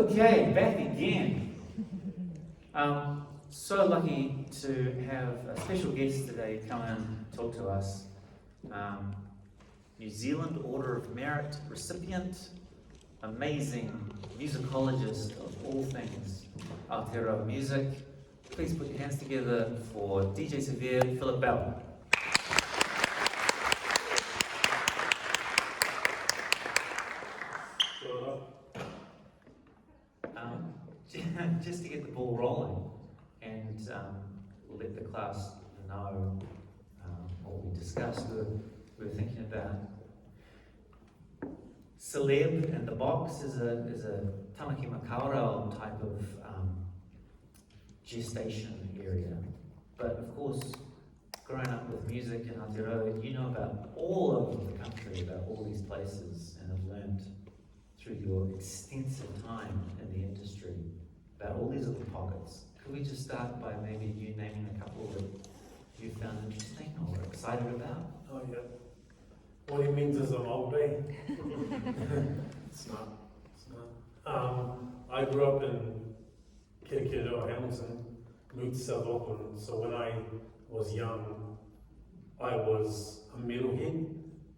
Okay, back again. So lucky to have a special guest today come and talk to us. New Zealand Order of Merit recipient, amazing musicologist of all things Aotearoa music. Please put your hands together for DJ Sir-Vere, Philip Bell. Just to get the ball rolling and let the class know what we discussed, we were thinking about celeb in the box is a Tāmaki Makaurau type of gestation area. But of course, growing up with music in Aotearoa, you know about all over the country, about all these places, and have learned through your extensive time in the industry about all these little pockets. Could we just start by maybe you naming a couple that you found interesting or excited about? Oh yeah. What he means is I'm old, eh? Smart. I grew up in Aoearoa, Hamilton, moved to South Auckland, so when I was young, I was a metalhead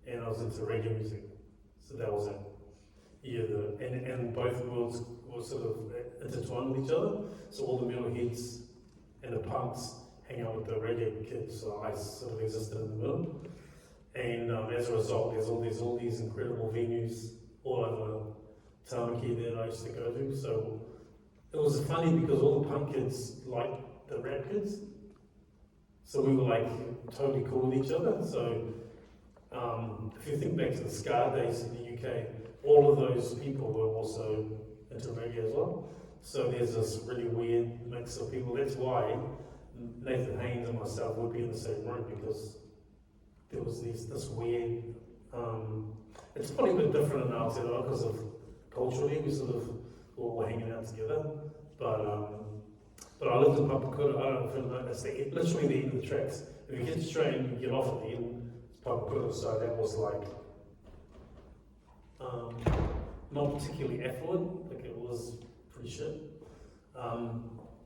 and I was into reggae music. So that was it. Yeah, and both worlds were sort of intertwined with each other. So all the metalheads and the punks hang out with the reggae kids. So I sort of existed in the middle. And as a result, there's all these incredible venues all over Tāmaki that I used to go to. So it was funny because all the punk kids liked the rap kids. So we were like totally cool with each other. So if you think back to the ska days in the UK, all of those people were also into reggae as well. So there's this really weird mix of people. That's why Nathan Haynes and myself would be in the same room, because there was this weird, it's probably a bit different in Aotearoa because of culturally we sort of were hanging out together. But I lived in Papakura. I don't know if you know, that's literally the end of the tracks. If you get straight and you get off at the end, it's Papakura. So that was like, not particularly affluent, like it was pretty shit.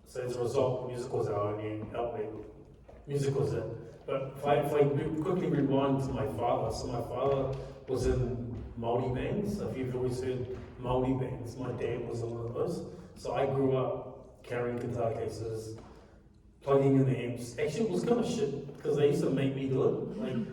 So as a result, music was our only outlet. Music was it. But if I quickly rewind to my father, so my father was in Māori bands. So if you've always heard Māori bands, my dad was in one of those. So I grew up carrying guitar cases, plugging in the amps. Actually, it was kind of shit because they used to make me do it. Like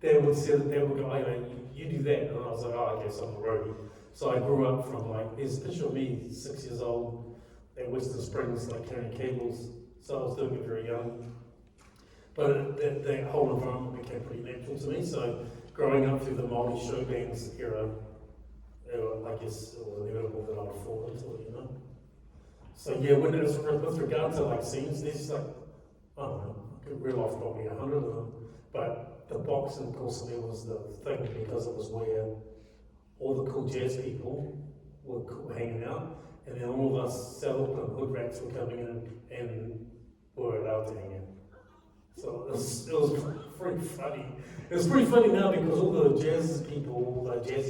they would go, oh, you do that, and I was like, oh, okay, so I'm a roadie. So I grew up from like, there's a picture of me, 6 years old, at Western Springs, like carrying cables. So I was doing it very young. But that whole environment became pretty natural to me. So growing up through the Māori show bands era, I guess it was inevitable that I would fall into it, you know. So yeah, when it was with regard to like scenes, there's like, I don't know, I could reel off probably 100 of them. But the box, of course, there was the thing because it was where all the cool jazz people were hanging out, and then all of us South Auckland hood rats were coming in and were allowed to hang out. So it was pretty funny. It was pretty funny now because all the jazzy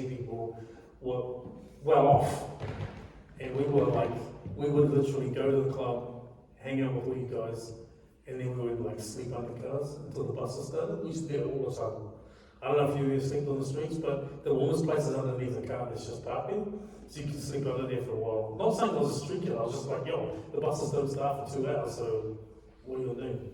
people were well off, and we would literally go to the club, hang out with all you guys, and then we would like sleep under cars until the buses started. We used to do it all the time. I don't know if you ever sleep on the streets, but the warmest place is underneath the car that's just parking, so you can sleep under there for a while. Not saying I was a street kid, I was just like, yo, the buses don't start for 2 hours, so what are you gonna do?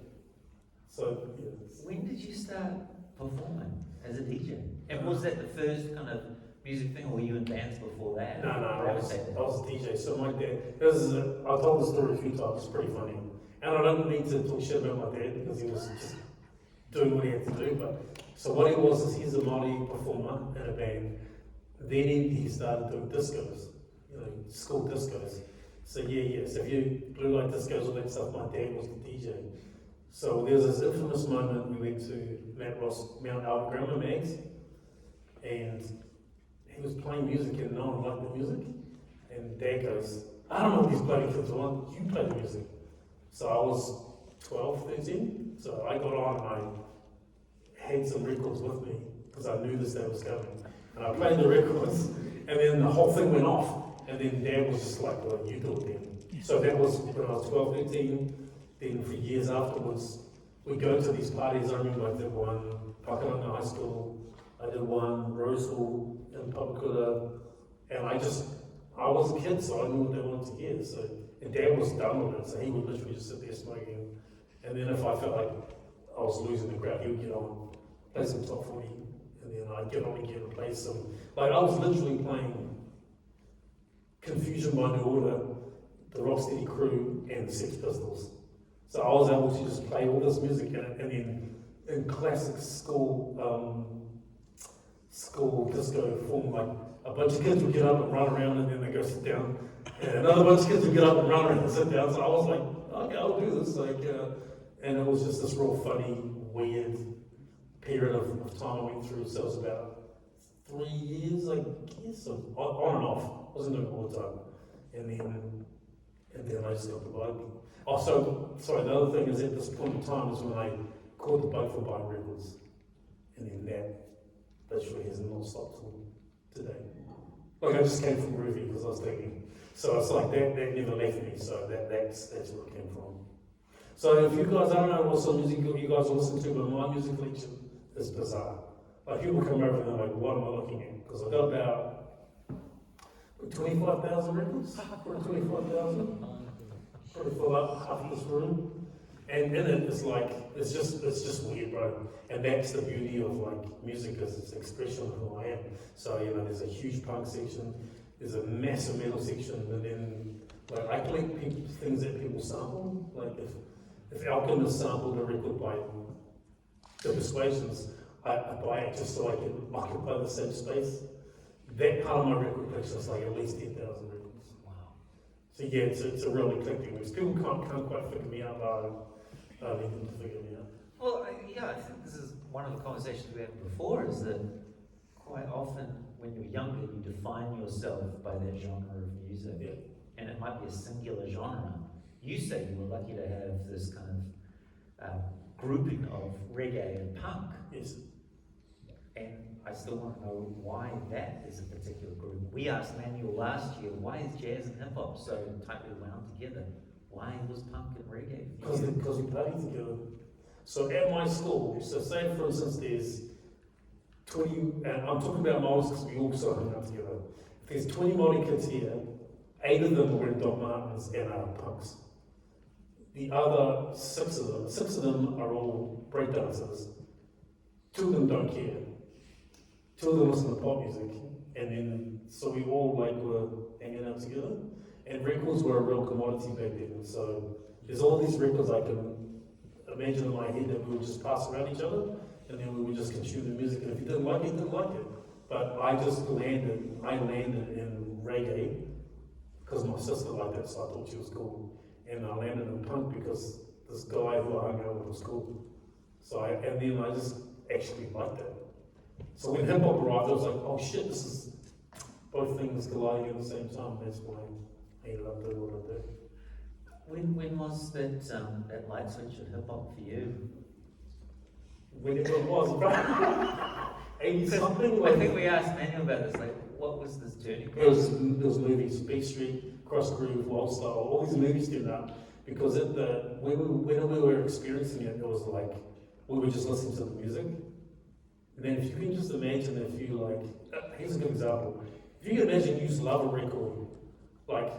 So, yeah. When did you start performing as a DJ? And was that the first kind of music thing, or were you in bands before that? No, I was a DJ. So my dad, I've told the story a few times, it's pretty funny. And I don't need to talk shit about my dad because he was just doing what he had to do. But so what he was is he's a Māori performer in a band. Then he started doing discos, school discos. So yeah. So if you blue light discos, all that stuff, my dad was the DJ. So there's this infamous moment we went to Matt Ross, Mount Albert Grammar Mags, and he was playing music and no one liked the music. And Dad goes, I don't know what these bloody kids want, you play the music. So I was 12, 13, so I got on and I had some records with me because I knew this day was coming. And I played the records, and then the whole thing went off. And then Dad was just like, well, you do it then. So that was when I was 12, 13. Then for years afterwards, we go to these parties. I remember I did one Pakalanga High School, I did one Roseville in Papakura, and I was a kid, so I knew what they wanted to hear. So, and Dad was done with it, so he would literally just sit there smoking. And then if I felt like I was losing the crowd, he would get on, play some top 40, and then I'd get on again and play some. Like I was literally playing Confusion by New Order, the Rocksteady Crew, and the Sex Pistols. So I was able to just play all this music, and then in classic school disco form, like a bunch of kids would get up and run around, and then they go sit down, and another bunch of kids would get up and run around and sit down. So I was like, okay, I'll do this, and it was just this real funny, weird period of time I went through. So it was about 3 years, I guess, on and off. I wasn't doing it all the time, and then I just got the bug. Also, sorry, the other thing is at this point in time is when I caught the bug for buying records, and then that literally has not stopped till today. Like I just came from Groovy because I was thinking, so it's like that never left me. So that's where it came from. So if you guys, I don't know what sort of music you guys listen to, but my music collection is bizarre. Like people come over and they're like, what am I looking at? Because I've got about 25,000 records, 25,000. Probably fill up half this room. And in it, it's like, it's just weird, bro. And that's the beauty of like music, is it's an expression of who I am. So, there's a huge punk section, there's a massive metal section, and then like I collect things that people sample. Like if Auckland sampled a record by The Persuasions, I buy it just so I can occupy the same space. That part of my record collection is like at least 10,000 records. Wow. So yeah, it's a really eclectic mix. People can't quite figure me out, but I need them to figure me out. Well, I think this is one of the conversations we had before, is that quite often when you're younger, you define yourself by that genre of music. Yeah. And it might be a singular genre. You say you were lucky to have this kind of grouping of reggae and punk. Yes. And I still want to know why that is a particular group. We asked Manuel last year, why is jazz and hip hop so tightly wound together? Why was punk and reggae? Because we party together. So at my school, so say for instance there's 20, and I'm talking about Māoris because we also hung out together. If there's 20 Māori kids here, 8 of them are wearing Doc Martens and are punks. The other 6 of them are all breakdancers. 2 of them don't care. 2 of them listen to pop music. And then, so we all were hanging out together. And records were a real commodity back then. So there's all these records I can imagine in my head that we would just pass around each other, and then we would just consume the music. And if you didn't like it, you didn't like it. But I landed in reggae because my sister liked it, so I thought she was cool. And I landed in punk because this guy who I hung out with was cool. And then I just actually liked it. So when hip hop arrived, I was like, oh shit, this is both things colliding at the same time. That's why I ended up doing what I did. When was that light switch at hip hop for you? Whenever it was, 80 something. I think we asked Manuel about this. Like, what was this journey? It was movies, Beat Street, Cross Groove, Wild Style. All these movies came out because when we were experiencing it, it was like we were just listening to the music. And then if you can just imagine, if you here's a good example. If you can imagine you just love a record, like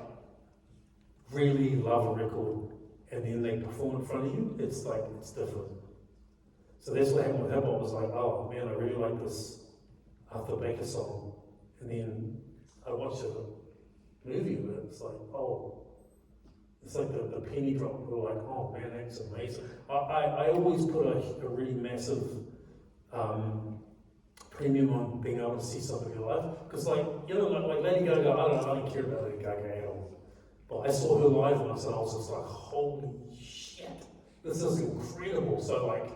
really love a record, and then they perform in front of you, it's different. So that's what happened with hip hop. Was like, oh man, I really like this Arthur Baker song, and then I watched a movie of it. It's like, oh, it's like the penny drop. We're like, oh man, that's amazing. I always put a really massive premium on being able to see something live, because like Lady Gaga, I don't care about Lady Gaga at all. But I saw her live once and I was just like, holy shit, this is incredible. So like,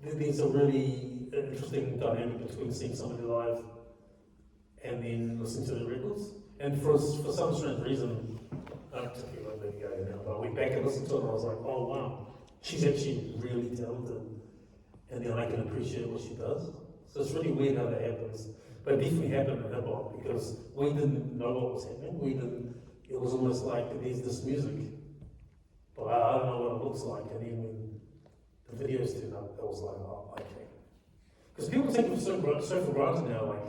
there's a really interesting dynamic between seeing somebody live and then listening to the records. And for some strange reason, I don't particularly like Lady Gaga now, but I went back and listened to it and I was like, oh wow, she's actually really talented. And then I can appreciate what she does. So it's really weird how that happens. But it definitely happened in hip hop because we didn't know what was happening. It was almost like there's this music, but I don't know what it looks like. And then when the videos turned up, it was like, oh, okay. Because people take it so for granted now, like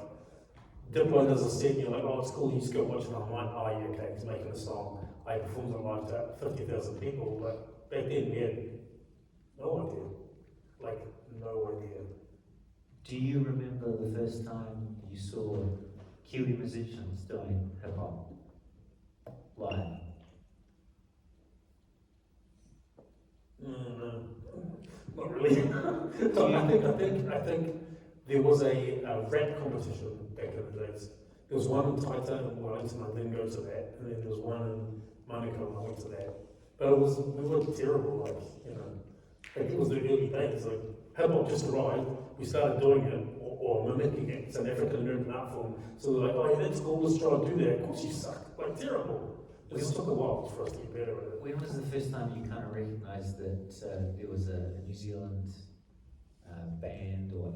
Diplo does a set, and you're like, oh, it's cool, you just go watch it online. Oh, yeah, okay, he's making a song. I performed it live to 50,000 people, but back then we had no idea. Like, no idea. Do you remember the first time you saw Kiwi musicians doing hip hop live? No, not really. I think there was a rap competition back in the days. There was one in Taita and Wellington, I didn't go to that, and then there was one in Manukau, and I went to that. But we were terrible, like it was the early days, like hip hop just arrived, we started doing it, or mimicking it. It's an African American art form. So they're like, oh yeah, that's cool, let's try to do that. Of course you suck, like terrible. It just took a while for us to get better at it. When was the first time you kind of recognised that there was a New Zealand band or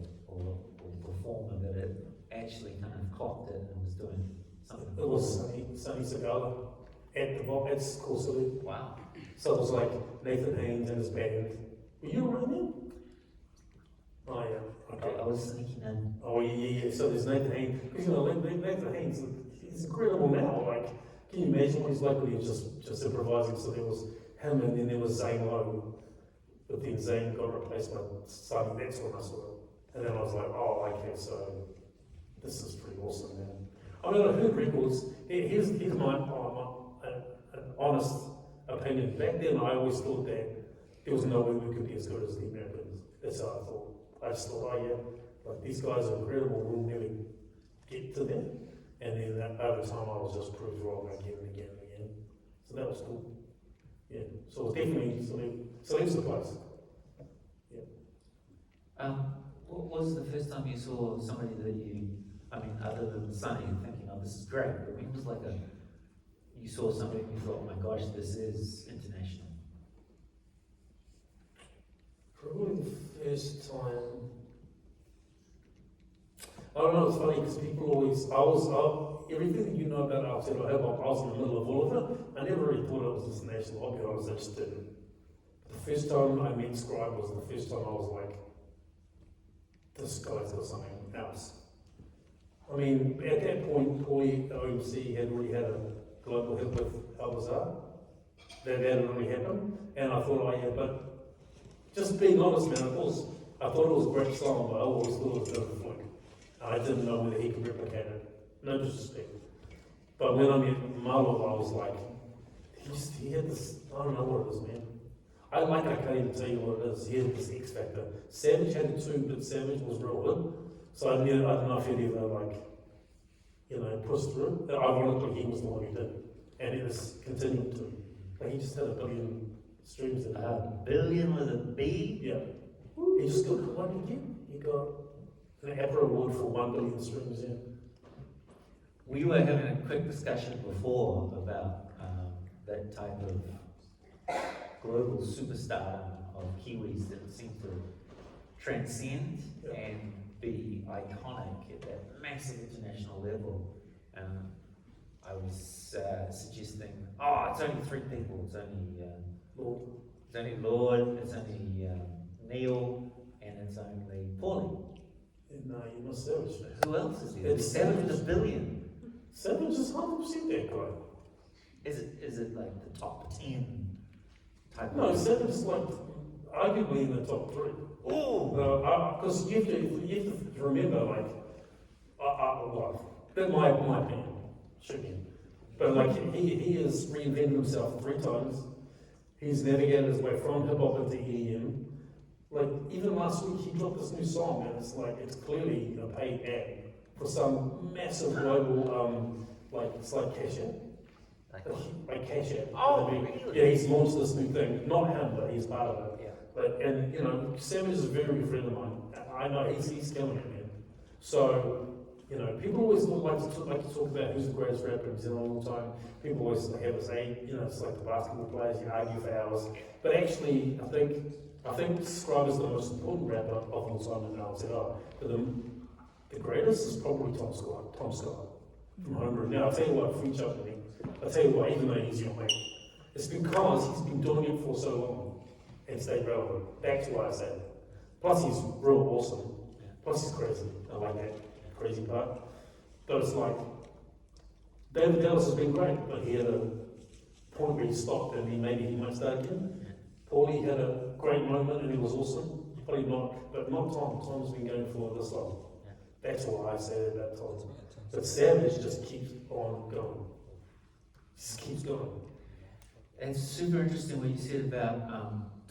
performer that had actually kind of clocked it and was doing something? It was Sunny Sagala at the Bob at School City. Wow. So it was like Nathan Haynes and his band. Were you around then? Oh yeah. Okay. I was sneaking in. Oh yeah. So there's Nathan Haynes. Because Nathan Haynes, he's incredible now. Like, can you imagine what he's like when he was just improvising? So there was him, and then there was Zane Lowe. But then Zane got replaced by Sunny. That's when I saw it. And then I was like, oh, okay, so this is pretty awesome, man. I mean, I heard records. Here's my an honest opinion. Back then, I always thought that there was no way we could be as good as the Americans. That's how I thought. I just thought, oh yeah, like these guys are incredible. We'll never get to them. And then over time, I was just proved wrong again and again and again. So that was cool. Yeah. So it was definitely something surprise. Yeah. What was the first time you saw somebody that other than Sunny, thinking, oh, this is great, but when was like you saw somebody and you thought, oh my gosh, this is international? Probably the first time. I don't know, it's funny because people always, everything that you know about Aotearoa hip hop, I was in the middle of all of it. I never really thought it was international, I'll be honest, I just didn't. The first time I met Scribe was the first time I was like, this guy's got something else. I mean, at that point, OMC had already had a global hit with Aoearoa. That hadn't really happened. And I thought, oh yeah, but just being honest, man, of course, I thought it was a great song, but I always thought it was a bit of a fluke. I didn't know whether he could replicate it. No disrespect. But when I met Malo, I was like, he had this, I don't know what it is, man. I can't even tell you what it is. He had this X factor. Savage had it too, but Savage was real good. So I don't know if he'd ever, pushed through. And ironically, he was the one who did. And it has continued to. Like, he just had 1 billion streams in it. A billion with a B? Yeah. He just got what again? He got an Aoearoa award for 1 billion streams, yeah. We were having a quick discussion before about that type of global superstar of Kiwis that seem to transcend and be iconic at that massive international level. I was suggesting, it's only 3 people. It's only Lord, it's only Neil, and it's only Paulie. No, you must Savage. Who else is there? It's Savage with 1 billion. Savage is 100% that guy. Is it like the top 10 type? No, Savage is like arguably in the top 3. Oh, because you have to remember, like, that's my opinion. Should be. But like he has reinvented himself 3 times. He's navigated his way from hip hop into EDM. Like even last week he dropped this new song and it's clearly a paid ad for some massive global it's like Cash App. Like Cash App. Oh, really? Yeah, he's launched this new thing. Not him, but he's part of it. Yeah. But Savage is a very good friend of mine. I know he's killing it, man. So people always like to talk about who's the greatest rapper in New Zealand all the time. People always have a say, it's like the basketball players, you argue for hours. But actually, I think Scribe is the most important rapper of all time in Aotearoa. the greatest is probably Tom Scott from Homebrew. Now, I'll tell you what, free chuck me. I'll tell you what, even though he's your mate, it's because he's been doing it for so long and stayed relevant. That's why I say it. Plus, he's real awesome. Plus, he's crazy. I like that crazy part. But it's like, David Dallas has been great, but he had a point where he stopped and then maybe he might start again. Paulie had a great moment and he was awesome, but not Tom. Tom's been going for this long. That's why I say that Tom. But Savage just keeps on going. Just keeps going. It's super interesting what you said about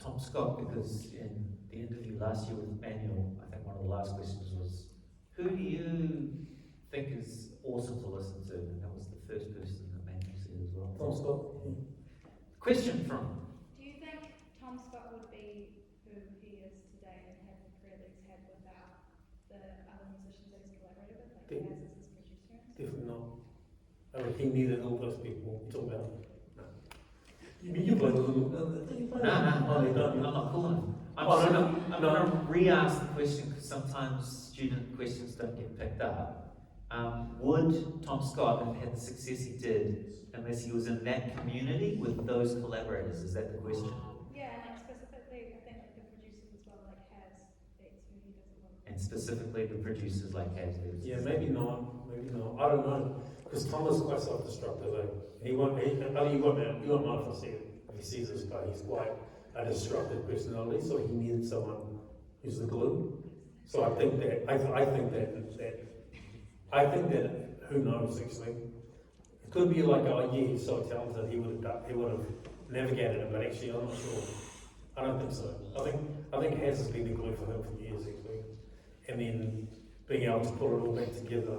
Tom Scott, because in the interview last year with Manuel, I think one of the last questions was, who do you think is awesome to listen to? And that was the first person that Manuel said as well. Tom Scott. Question from... Do you think Tom Scott would be who he is today and have the career that he's had without the other musicians that he's collaborated with, like Kaz as his producer? Definitely not. I mean, he needed all those people. You talk about. You mean you played with them? No, I'm not calling. I'm going to re-ask the question because sometimes student questions don't get picked up. Would Tom Scott have had the success he did unless he was in that community with those collaborators? Is that the question? Yeah, and like specifically, I think like the producers as well, like Kaz, that's who he does a lot of. And specifically the producers like Kaz. Yeah, maybe not. I don't know. Because Tom is quite self-destructive. He won't manifest it. If he sees this guy, he's quite a destructive personality, so he needed someone who's the glue. So I think that who knows actually. It could be like, oh yeah, he's so talented, he would have navigated it, but actually I'm not sure. I don't think so. I think Has has been the glue for him for years actually. And then being able to put it all back together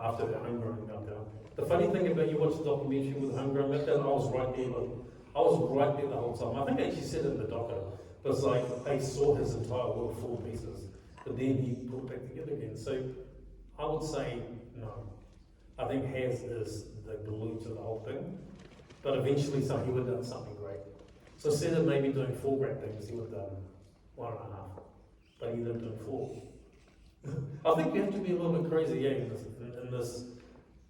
after the homegrown meltdown. The funny thing about you watch the documentary with the homegrown meltdown, I was right there the whole time. I think I actually said it in the doco, but it's like they saw his entire world full of pieces, but then he put it back together again. So I would say no. I think Has is the glue to the whole thing, but eventually he would have done something great. So instead of maybe doing 4 great things, he would have done 1.5, but he ended up doing 4. I think you have to be a little bit crazy, yeah, in this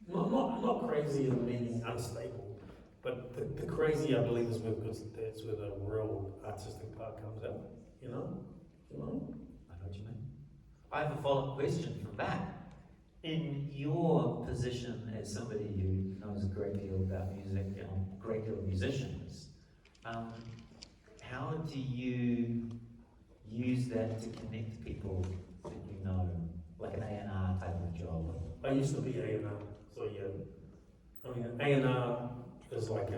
not crazy in meaning unstable, but the crazy I believe is that's where the real artistic part comes out, you know? I know what you mean. I have a follow-up question from that. In your position as somebody who knows a great deal about music and a great deal of musicians, how do you use that to connect people that you know, like an A&R type of job? I used to be A&R, so yeah. I mean, A&R is like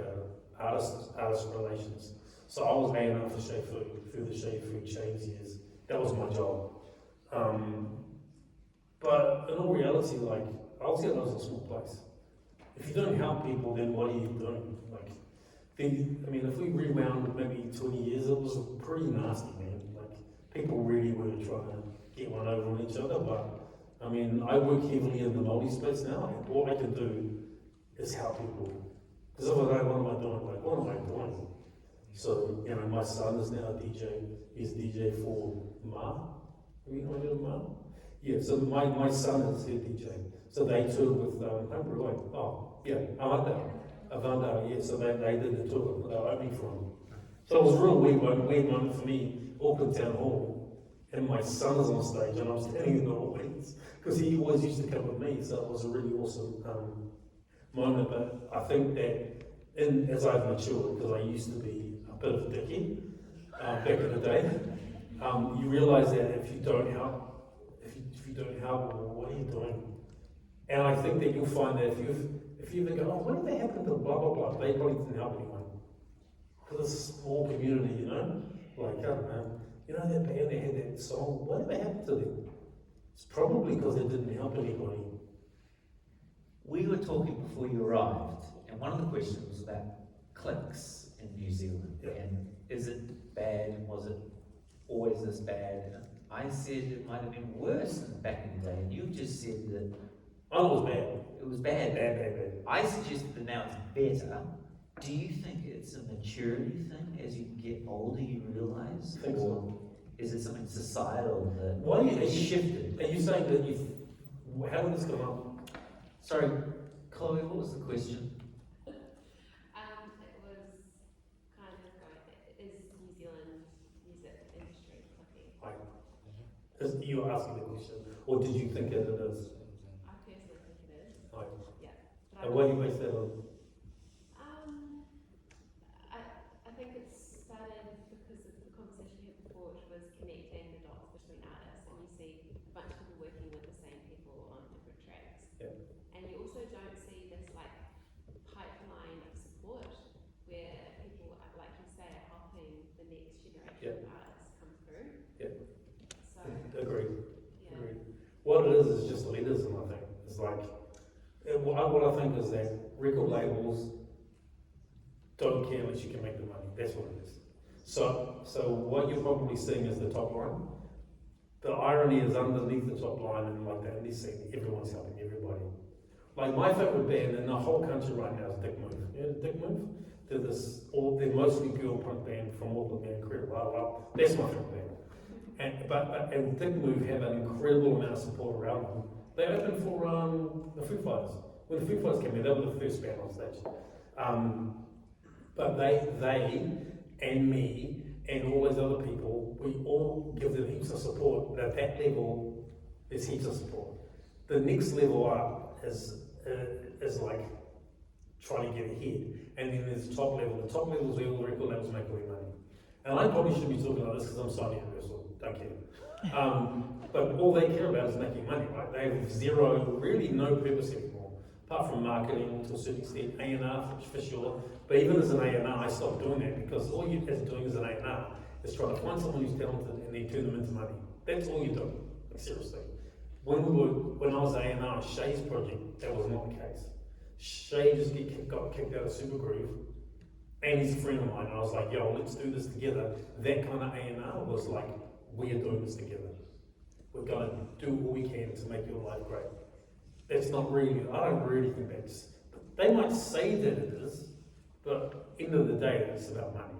artist relations. So I was A&R for Shea Food, through the Shea Food Chains years. That was my job. But in all reality, like, Aotearoa is a small place. If you don't help people, then what are you doing? Like, if we rewound maybe 20 years, it was pretty nasty, man. Like, people really were trying to get one over on each other, but I mean, I work heavily in the multi space now, and all I can do is help people. Because if I don't, what am I doing? Like, what am I doing? So, my son is now a DJ. He's a DJ for Ma. Have you heard of Ma? Yeah, so my son is their DJ. So they toured with Homebrew. Aoearoa, yeah. So they did the tour with opening for him. So it was a real weird moment for me, Auckland Town Hall, and my son is on stage, and I'm standing in the audience because he always used to come with me. So it was a really awesome moment. But I think that as I've matured, because I used to be a bit of a dickhead back in the day, you realise that if you don't help, well, what are you doing? And I think that you'll find that if you ever go, oh, whatever happened to blah blah blah, they probably didn't help anyone. Because it's a small community, Like, I don't know, that band that had that song, whatever happened to them? It's probably because they didn't help anybody. We were talking before you arrived, and one of the questions was about cliques in New Zealand. Yeah. And is it bad, and was it always this bad? And I said it might have been worse than back in the day, and you just said that Oh, it was bad. it was bad. Bad. I suggested that now it's better. Do you think it's a maturity thing? As you get older, you realise? I think so. Is it something societal that Why are has you, shifted? are you saying that how did this come up? Sorry, Chloe, what was the question? It was kind of going, is New Zealand music industry clicking? You were asking the question, or did you think it is? I personally think it is. Like, Yeah. and what do you base that on? I think it started because of the conversation we had before, which was connecting the dots between artists, and you see a bunch of people working with the same people on different tracks. Yeah. And you also don't see this like pipeline of support where people, like you say, are helping the next generation of artists come through. Yeah. So Agreed. yeah. Agreed. What it is just elitism, I think. It's like, what I think is that record labels don't care unless you can make the money. That's what it is. So what you're probably seeing is the top line. The irony is underneath the top line and like the indie scene, everyone's helping everybody. Like my favorite band in the whole country right now is Dick Move. Yeah, Dick Move. They're mostly girl punk band from Auckland, they're incredible. That's my favorite band. And Dick Move have an incredible amount of support around them. They opened for the Foo Fighters. When the Foo Fighters came in, they were the first band on stage. But they and me and all those other people, we all give them heaps of support. And at that level, there's heaps of support. The next level up is like trying to get ahead. And then there's the top level. The top level is where all the record labels make all their money. And I probably should be talking about this because I'm signing Universal. Don't care. But all they care about is making money, right? They have really no purpose anymore, apart from marketing to a certain extent, A&R for sure. But even as an A&R, I stopped doing that because all you guys are doing as an A&R is trying to find someone who's talented and then turn them into money. That's all you're doing, like, seriously. When I was A&R on Shay's project, that was not the case. Shay just got kicked out of Supergroove, and he's a friend of mine, and I was like, yo, let's do this together. That kind of A&R was like, we are doing this together. We're going to do all we can to make your life great. That's not really, I don't really think that's, they might say that it is, but end of the day, it's about money.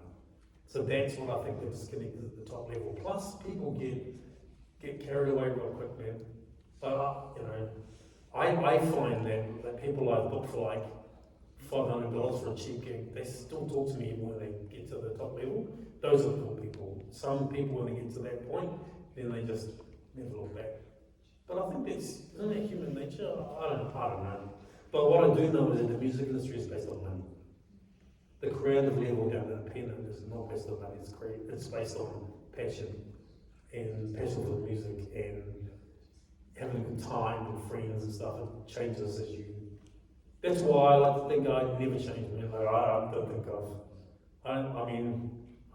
So that's what I think the disconnect is at the top level. Plus, people get carried away real quick, man. But, I find that people I've booked for like $500 for a cheap gig, they still talk to me when they get to the top level. Those are the cool people. Some people, when they get to that point, then they just never look back. But I think isn't that human nature? I don't know. But what I do know is that the music industry is based on money. The creative level down independent is not based on money, it's based on passion and passion for the music and having a good time with friends and stuff. It changes as you. That's why I like to think I never changed, man. Like, I don't think I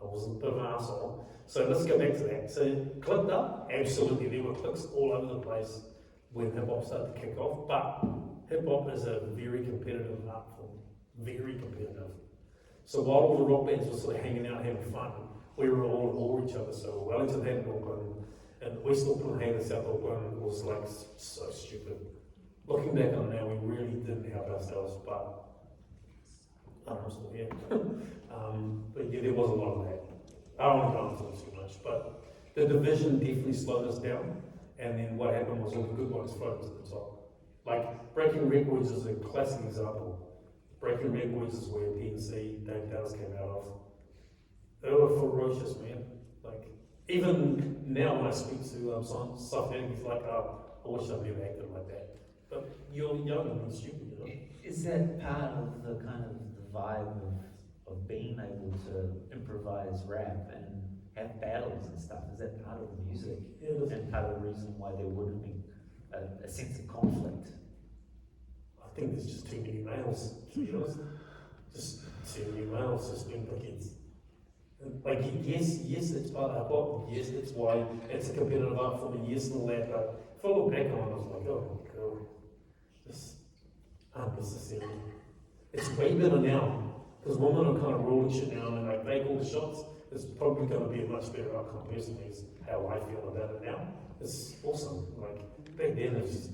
was a bit of an asshole. So let's go back to that. So clicked up, absolutely. There were clicks all over the place when hip hop started to kick off. But hip hop is a very competitive art form, very competitive. So while all the rock bands were sort of hanging out, having fun, we were all at war with each other. So Wellington had Auckland, and West Auckland had South Auckland. It was like so stupid. Looking back on it now, we really didn't help ourselves, but I don't know, still here. But yeah, there was a lot of that. I don't want to go into it too much, but the division definitely slowed us down. And then what happened was all the good ones floated to the top. Like Breaking Records is a classic example. Breaking Records is where PNC, Dave Dallas came out of. They were ferocious, man. Like even now when I speak to South he's like, I wish I'd never acted like that. But you're young and stupid, you know. Is that part of the kind of the vibe of being able to improvise rap and have battles and stuff? Is that part of the music? Yeah, and part of the reason why there would have been a sense of conflict? I think there's just too many males, to be honest. Just too many males just being kids. Like, yes, it's part of hip hop, yes, that's why it's a competitive art form, and yes, and all that, but if I look back on it, I was like, oh my god, this unnecessary. It's way better now, because women are kind of ruling shit now, and like, they call the shots. It's probably going to be a much better outcome, personally, is how I feel about it now. It's awesome. Like, back then, it's just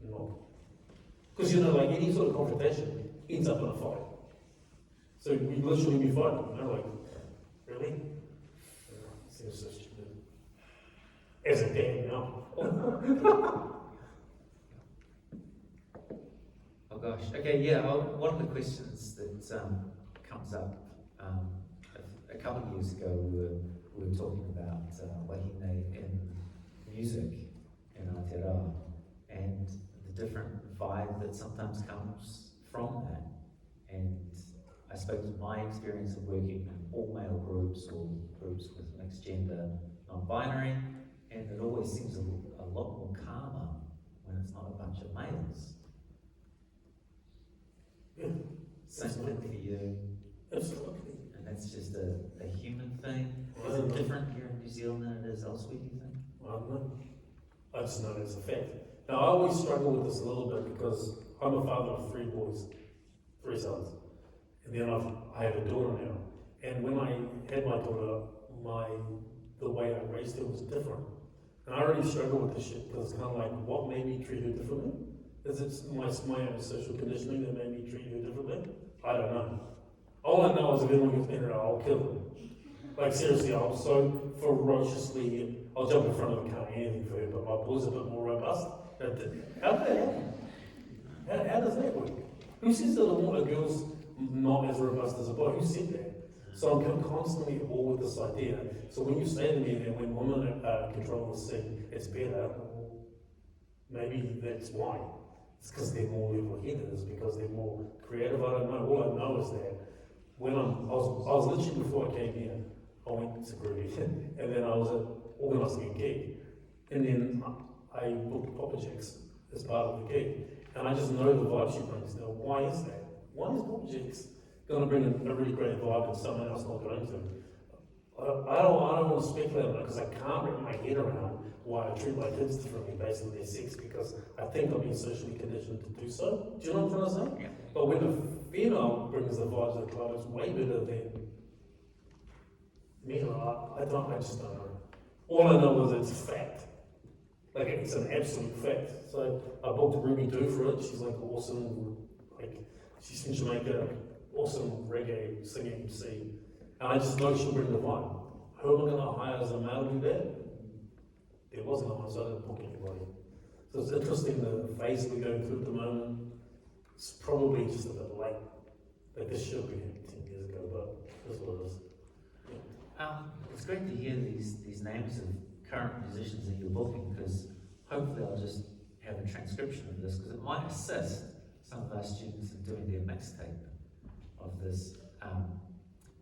not. Because, like, any sort of confrontation ends up in a fight. So we literally be fighting, like, really? Seems so stupid. as a dad now. Oh gosh. Okay. Yeah. One of the questions that comes up a couple of years ago, we were talking about wahine in music in Aotearoa and the different vibe that sometimes comes from that. And I suppose my experience of working in all male groups or groups with mixed gender, non-binary, and it always seems a lot more calmer when it's not a bunch of males. Yeah, Same thing for you. absolutely. And that's just a human thing. Is I it don't know. different here in New Zealand than it is elsewhere, do you think? I don't know. I just know it's a fact. Now, I always struggle with this a little bit because I'm a father of 3 boys, 3 sons. And then I have a daughter now. And when I had my daughter, the way I raised her was different. And I already struggle with this shit because it's kind of like, what made me treat her differently? Is it my own social conditioning that made me treat her differently? I don't know. All I know is if anyone gets in her, I'll kill them. Like seriously, I'm so ferociously, I'll jump in front of a car, anything for her, but my boy's a bit more robust. How did that happen? How does that work? Who says that a girl's not as robust as a boy? Who said that? So I'm constantly at war with this idea. So when you say to me that when women control the scene, it's better, well, maybe that's why. It's because they're more level-headed, it's because they're more creative, I don't know. All I know is that when I was literally before I came here, I went to Groovy, and then I was organising a gig, and then I booked Papa Jack's as part of the gig, and I just know the vibe she brings. Now, why is that? Why is Papa Jack's going to bring a really great vibe and someone else not going to? I don't want to speculate on it because I can't wrap my head around why I treat my kids differently based on their sex because I think I've been socially conditioned to do so. Do you know what I'm trying to say? Yeah. But when a female brings the vibes of the club, it's way better than me. I just don't know. All I know is it's a fact. Like it's an absolute fact. So I booked Ruby Doo for it. She's like awesome, like she's from Jamaica, awesome reggae singing MC. And I just know she'll bring the vibe. Who am I going to hire as a male to do that? There wasn't one, so I didn't book anybody. So it's interesting the phase we're going through at the moment. It's probably just a bit late. Like this should be 10 years ago, but that's what it is. It's great to hear these names of current musicians that you're booking because hopefully I'll just have a transcription of this because it might assist some of our students in doing their mixtape of this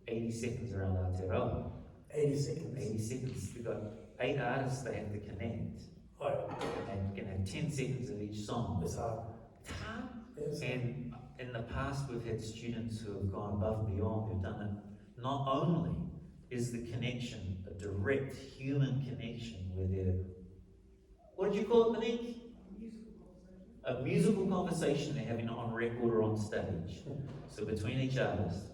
80 seconds around Aotearoa. 80 seconds. 80 seconds. We've got 8 artists they have to connect. Oh, And we can have 10 seconds of each song. it's hard. It's hard. Yes. And in the past, we've had students who have gone above and beyond, who've done it. Not only is the connection a direct human connection where they're, what did you call it, Monique? A musical conversation they're having on record or on stage. So between each artist.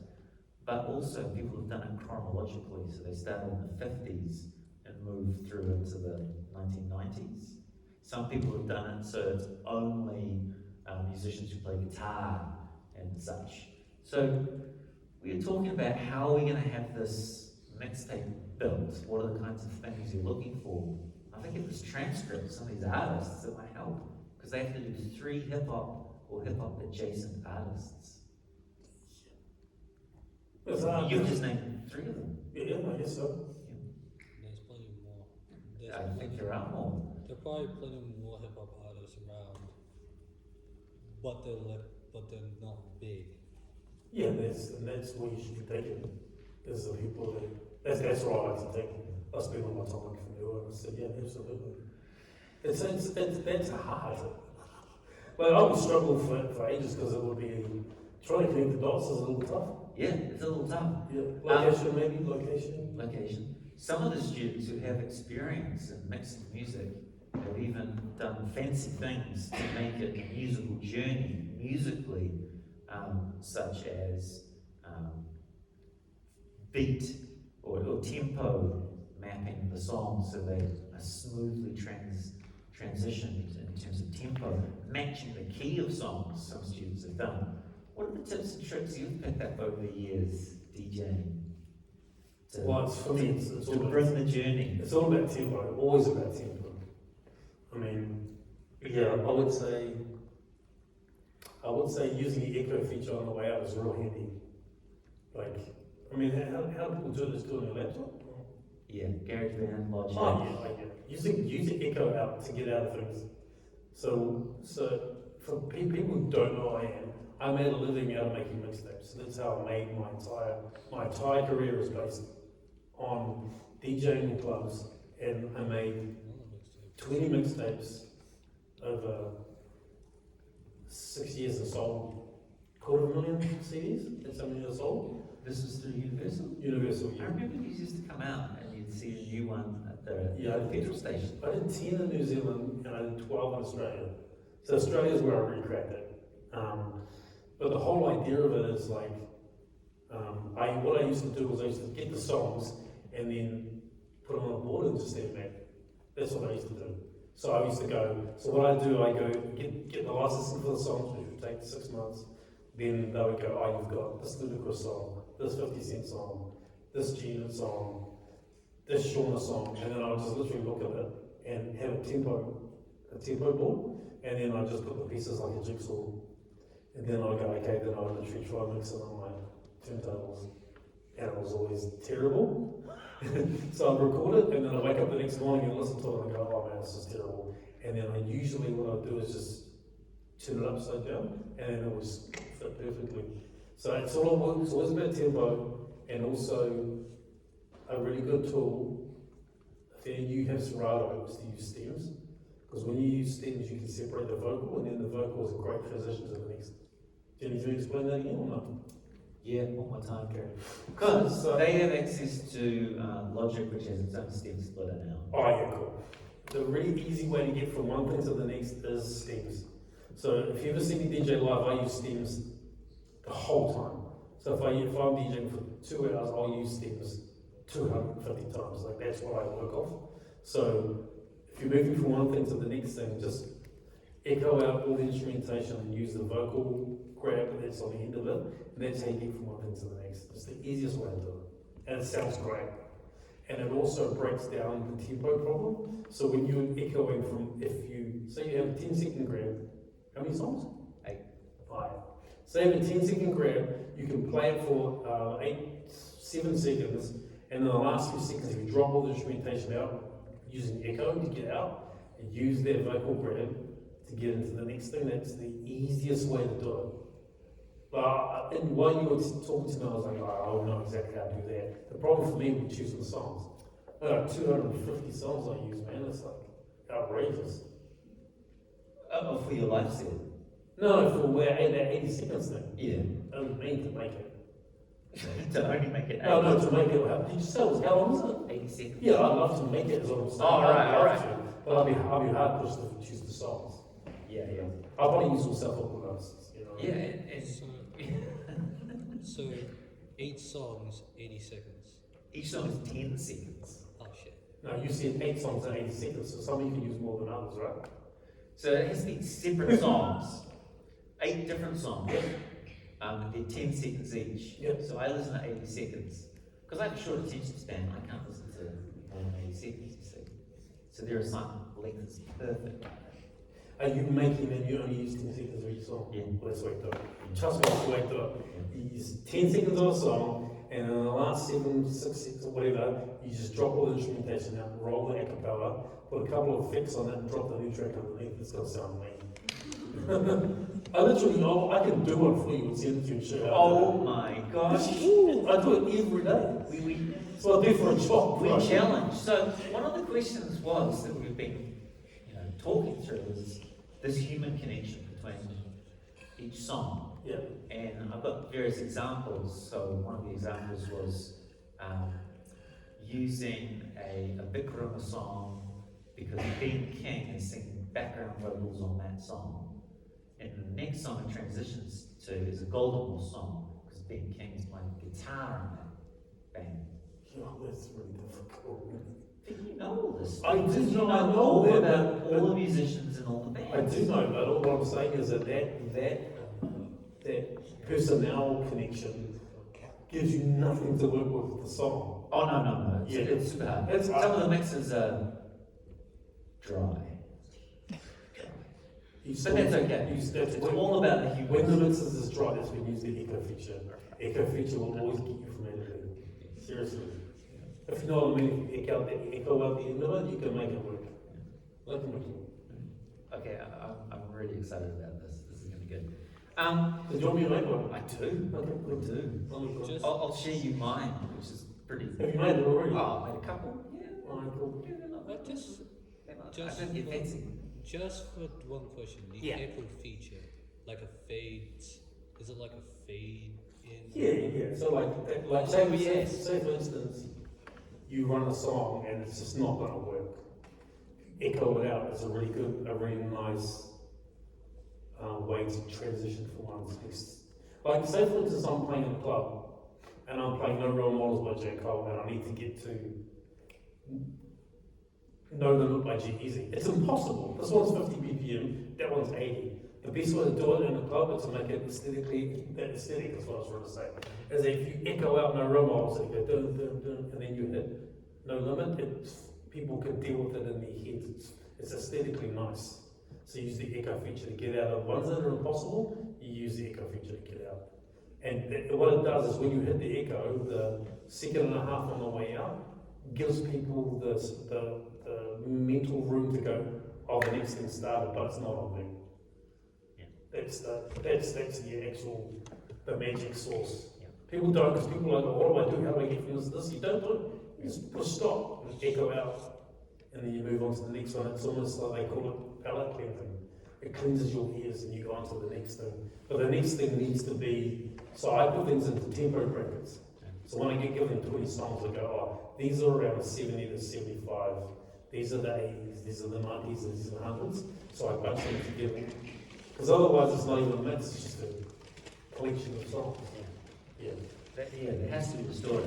But also people have done it chronologically. So they started in the 50s and moved through into the 1990s. Some people have done it so it's only musicians who play guitar and such. So we're talking about how are we going to have this mixtape built? What are the kinds of things you're looking for? I think if there's transcripts, some of these artists, it might help because they have to do 3 hip-hop or hip-hop adjacent artists. It's hard. You've just named 3 of them. Yeah, I guess so. There's plenty more. I think there are more. There are probably plenty more hip hop artists around, but they're not big. Yeah, that's where you should be taking is the people that that's where I like to take. I spend all my time looking for new ones. I said, yeah, absolutely. That's hard. Like I would struggle for ages because it would be trying to connect the dots is a little tough. Yeah, it's a little tough. Yeah, location maybe, location. Location. Some of the students who have experience in mixing music have even done fancy things to make it a musical journey, musically, such as beat or tempo mapping the song so they are smoothly transitioned in terms of tempo, matching the key of songs some students have done. What are the tips and tricks you've picked up over the years, DJing? Well, it's, for me, it's to all about, bring the journey. it's all about tempo, always about tempo. I mean, yeah, I would say using the echo feature on the way out is real handy. Like, I mean, how do people do this? Do it on your laptop? Yeah, GarageBand, Logic. Oh yeah, I get it. Using echo out to get out of things. So for people who don't know who I made a living out of making mixtapes. So that's how I made my entire career is based on DJing in clubs, and I made 20 mixtapes over 6 years and sold 250,000 CDs. That's how many I sold. This is through Universal? Universal, I yeah. remember these used to come out and you'd see a new one at the Yeah, petrol station. I did 10 in New Zealand and I did 12 in Australia. So Australia is where I really cracked it. But the whole idea of it is like, what I used to do was I used to get the songs and then put them on a board and just send them back. That's what I used to do. So I used to go, so what I do, I go get the licensing for the songs, which would take 6 months. Then they would go, oh, you've got this Ludacris song, this 50 Cent song, this Gina song, this Shauna song, and then I would just literally look at it and have a tempo board, and then I just put the pieces like a jigsaw, and then I go, okay, then I would literally try and mix it on my turntables, and it was always terrible. So I'd record it, and then I wake up the next morning and listen to it, and I go, oh man, this is terrible. And then I usually what I do is just turn it upside down, and then it was fit perfectly. So it's always about tempo, and also a really good tool. If you have Serato, is to use stems, because when you use stems, you can separate the vocal, and then the vocal is a great transition to the next. Do you need to explain that again or not? Yeah, one more time, Gary. Because they have access to Logic, which has its own stem splitter now. Oh yeah, cool. The really easy way to get from one thing to the next is stems. So if you ever see me DJ live, I use stems the whole time. So if I'm DJing for 2 hours, I'll use stems 250 times. Like that's what I work off. So if you're moving from one thing to the next thing, just echo out all the instrumentation and use the vocal grab that's on the end of it, and that's how you get from one thing to the next. It's the easiest way to do it. And it sounds great. And it also breaks down the tempo problem. So when you're echoing from, if you, say you have a 10-second grab, how many songs? 8. 5. Say you have a 10-second grab, you can play it for 7 seconds, and in the last few seconds, if you drop all the instrumentation out, using echo to get out, and use that vocal grab to get into the next thing, that's the easiest way to do it. But and while you were talking to me, I was like, oh, I don't know exactly how to do that. The problem for me was choosing the songs. I got 250 songs I use, man. It's like outrageous. Oh, for your live set? No, for where that 80 seconds thing. Yeah. I didn't mean to make it. To only make it 8. No, to make it. Did you say it was how long is it? 80 seconds. Yeah, I'd love to make it as long as Alright. But I'd be hard pushed to choose the songs. Yeah. I'll probably use all self-help notes, you know. Yeah, and So 8 songs, 80 seconds. each song is 10 seconds. Oh shit. No, you said 8 songs in 80 seconds, so some you can use more than others, right? So it has to be separate songs. 8 different songs. They're 10 seconds each. Yep. So I listen to 80 seconds. Because I have a short attention span, I can't listen to more than 80 seconds, you see. So their assignment length is perfect. Are you making and you only use 10 seconds of each song? Yeah. Well, that's the way to do it. Trust me, that's the way to do it. You use 10 seconds of a song, and in the last 7, 6 seconds or whatever, you just drop all the instrumentation out, roll the acapella, put a couple of effects on it, and drop the new track underneath. It's going to sound mean. I literally know I can do one for you and send it to you and show you how to Oh do it. my gosh. I do it every day. We It's what I do for a job. we right? challenge. So one of the questions was that we've been talking through is this human connection between each song. Yeah. And I've got various examples. So one of the examples was using a Bikram song because Ben King is singing background vocals on that song. And the next song it transitions to is a Golden song because Ben King is playing guitar in that band. Oh, that's really difficult. You know all this. I do You know, I know all that, about but- all the musicians and all the I bands. do know, but all I'm saying is that personnel connection gives you nothing to work with the song. Oh no. Yeah. It's super hard. It's Some of the mixes are dry. You But that's okay. That's It's all about the when the human. mixes is dry, that's when you use the echo feature. Echo feature will always get you from A to B. Seriously. If you know what I mean, if you echo out the end of it, you can make it work. Like it. Okay, I'm really excited about this. This is going to be good. Did you want me to make one? I do. Okay, I cool. do. Oh, Just- I'll share you mine, which is pretty. Have you made it already? Oh, I made a couple. Yeah. Alright, cool. Yeah, they're not But bad. just- They're not- just I don't get for- fancy. Just for one question, the Yeah. echo feature, like a fade, is it like a fade in? Yeah. So like Oh, yes. say for instance, you run a song and it's just not gonna work. Echo it out is a really nice way to transition from one to the next. Like say for instance, I'm playing in a club and I'm playing No Role Models by J. Cole and I need to get to No Limit by G-Eazy. It's impossible. This one's 50 BPM, that one's 80. The best way to do it in a club is to make it aesthetically, that aesthetic is what I was trying to say. Is if you echo out No Role Models and you go dun dun dun and then you hit No Limit, people can deal with it in their heads. It's aesthetically nice. So you use the echo feature to get out of ones that are impossible, you use the echo feature to get out. And what it does is when you hit the echo, the second and a half on the way out gives people the mental room to go, oh, the next thing started, but it's not on me. Yeah. That's the actual, the magic source. Yeah. People don't, because people are like, oh, what do I do? How do I get from this to this? You don't do it. You just push stop and echo out, and then you move on to the next one. It's almost like they call it palate cleansing. It cleanses your ears and you go on to the next thing. But the next thing needs to be, so I put things into tempo brackets. So when I get given 20 songs, I go, oh, these are around 70 to 75. These are the 80s, these are the 90s, and these are the 100s. So I bunch them together. Because otherwise it's not even a mix, it's just a collection of songs. Yeah. There has to be a story.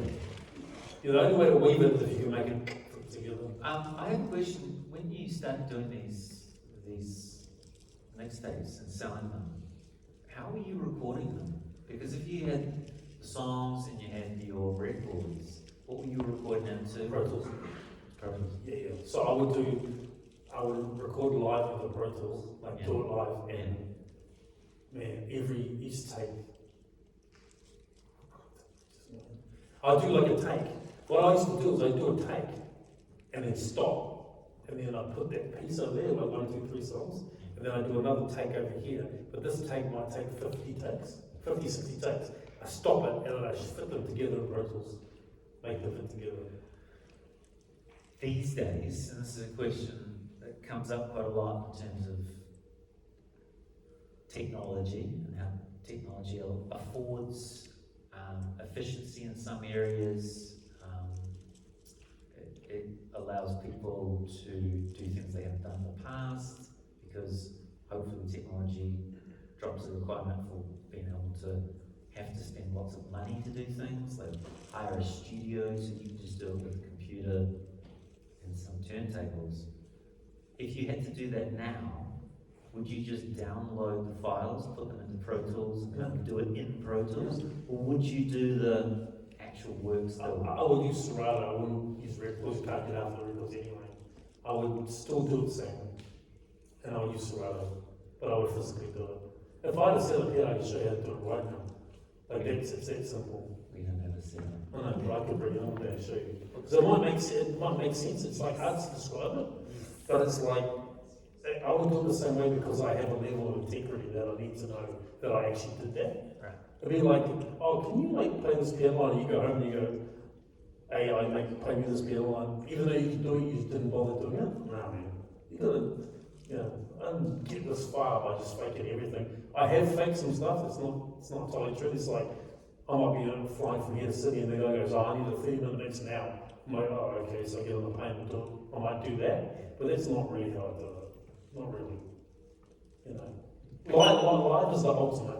Yeah, the only way to weave it is if you can make it fit together. I have a question. When you started doing these mixtapes and selling them, how were you recording them? Because if you had the songs and you had your records, what were you recording into? Pro Tools. Pro Tools. Yeah. So I would record live with the Pro Tools, like do it live, and man, each take. I do like a take. What I used to do is I do a take and then stop, and then I put that piece over there, like 1, 2, 3 songs, and then I do another take over here. But this take might take 50 takes, 50, 60 takes. I stop it and then I fit them together in Pro Tools, make them fit together. These days, and this is a question that comes up quite a lot in terms of technology and how technology affords efficiency in some areas. It allows people to do things they haven't done in the past because hopefully technology drops the requirement for being able to have to spend lots of money to do things, like hire a studio so you can just do it with a computer and some turntables. If you had to do that now, would you just download the files, put them into Pro Tools, and do it in Pro Tools? Or would you do the actual work still? I would use Serato, I wouldn't use records, you can't get out the records anyway. I would still do it the same, and I would use Serato, but I would physically do it. If I had a setup here, I could show you how to do it right now. Like it's that simple. We don't have a setup. I know, but I could bring it on there and show you. Because it might make sense, it's like hard to describe it, but it's like, I would do it the same way because I have a level of integrity that I need to know that I actually did that. Right. It'd be like, oh, can you like play this piano line? And you go home and you go, hey, I make play me this piano line. Even though you can do it, you just didn't bother doing it. Nah, man. You gotta, I didn't get this far by just faking everything. I have faked some stuff. It's not totally true. It's like I might be flying from here to Sydney, and the guy goes, oh, I need a 30-minute mix now. I'm like, oh, okay, so I get on the plane and do it. I might do that, but that's not really how I do it. Not really. You know, live is the ultimate.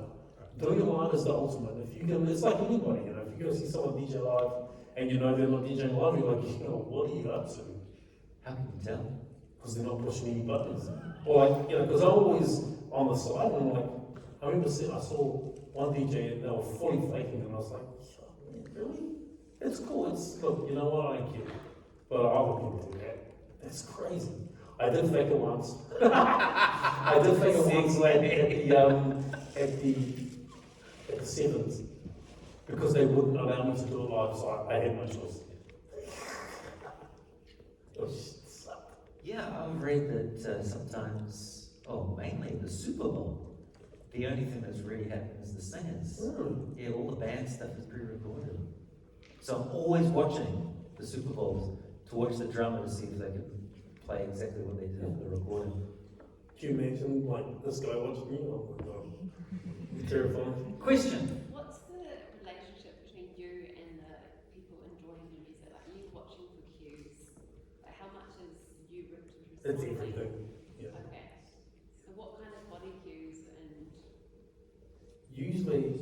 Doing it live is the ultimate. If you can, it's like anybody. You know, if you go see someone DJ live and you know they're not DJing live, you're like, you know, what are you up to? How can you tell? Because they're not pushing any buttons. Or like, you know, because I'm always on the side and like, I remember I saw one DJ and they were fully faking and I was like, really? It's cool. Look, you know what? I don't care. But other people do that. That's crazy. I did fake it once. I did fake it once at the Sevens because they wouldn't allow me to do it live, so I had no choice. It sucked. Yeah, I've read that sometimes, mainly the Super Bowl, the only thing that's really happening is the singers. Yeah, all the band stuff is pre-recorded. So I'm always watching the Super Bowls to watch the drummer to see if they can play exactly what they did for the recording. Can you imagine, like, this guy watching you? Oh my god. Terrifying. Question. What's the relationship between you and the people enjoying the music? Like, are you watching for cues? Like, how much is you It's responding? everything. Yeah. Okay. And what kind of body cues and Usually,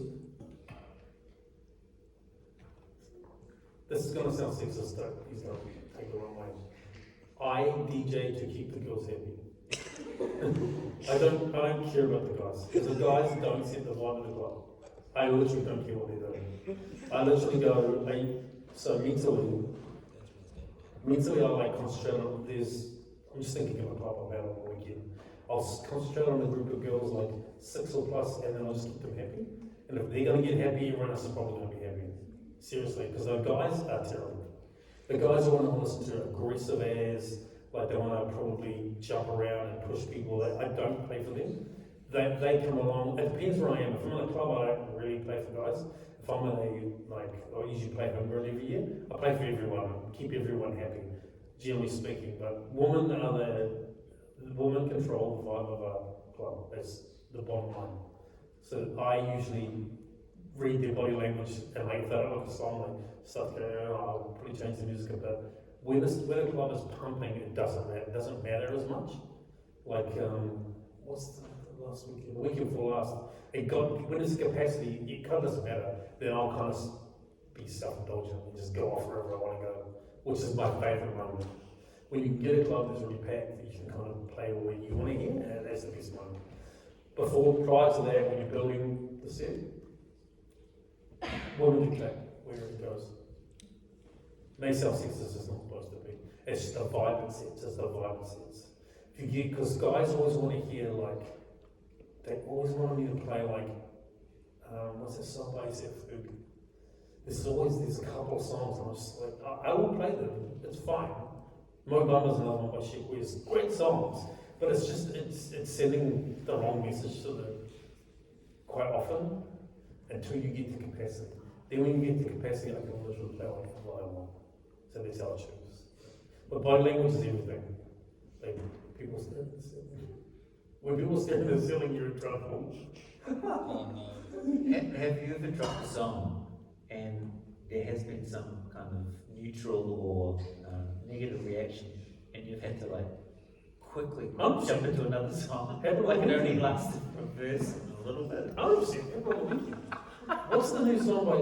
this is gonna sound sexist though, he's gonna take it the wrong way. I DJ to keep the girls happy. I don't care about the guys, because the guys don't set the vibe of the club. I literally don't care what they're doing. I literally go, mentally I like concentrate on I'm just thinking of a club I've had on the weekend. I'll concentrate on a group of girls like 6 or plus, and then I'll just keep them happy. And if they're gonna get happy, everyone else is probably gonna be happy. Seriously, because the guys are terrible. The guys who want to listen to aggressive as, like they want to probably jump around and push people. I don't play for them. They come along. It depends where I am. If I'm in a club, I don't really play for guys. If I'm in I usually play homegrown every year. I play for everyone, keep everyone happy, generally speaking. But women control the vibe of a club. That's the bottom line. So I usually read their body language, and like if they don't like a song, like stuff going on, I'll probably change the music a bit. When a club is pumping, it doesn't matter as much. Like what's the last weekend? The weekend before last, when it's capacity, it kind of doesn't matter. Then I'll kind of be self-indulgent and just go off wherever I want to go, which is my favourite moment. When you can get a club that's really packed, you can kind of play where you want to hear, and that's the best moment. Prior to that, when you're building the set, women dictate where it goes. May sound sexist, it's not supposed to be. It's just a vibe it sets, it's the vibe it sets. Because guys always want to hear they always want me to play what's that song by SF? There's a couple of songs, and I'm just like, I will play them, it's fine. Mo Bumba's another one by Chick West, great songs, but it's just, it's sending the wrong message to them quite often until you get to capacity. Then when you get to capacity, I can literally play what I want. So that's how I choose. But body language is everything. People stare at the ceiling. When people stare at the ceiling, you're in trouble. Oh no. Have you ever dropped a song and there has been some kind of neutral or negative reaction, and you've had to quickly jump into another song? It only lasted for a verse and a little bit. What's the new song by,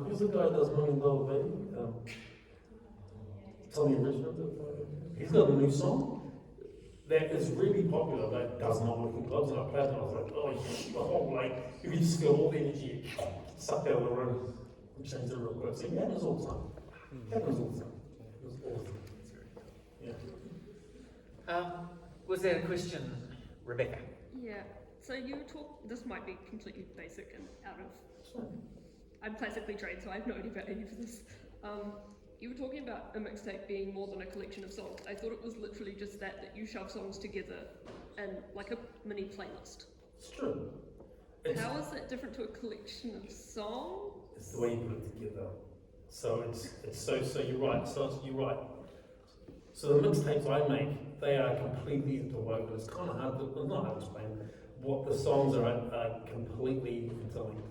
who's the guy that does $1 Million Baby? Tommy Richmond. He's got a new song that is really popular, but does not work in clubs. And I played it and I was like, you can just feel all the energy sucked out of the room and change it real quick. So it happens all the time. It happens all the time. It was awesome. Yeah. Was there a question, Rebecca? Yeah, so this might be completely basic and out of, I'm classically trained, so I have no idea about any of this. You were talking about a mixtape being more than a collection of songs. I thought it was literally just that you shove songs together and like a mini playlist. It's true. How is that different to a collection of songs? It's the way you put it together. So so you're right. You're right. So the mixtapes I make, they are completely interwoven. It's kind of not hard to explain. What the songs are completely interlinked.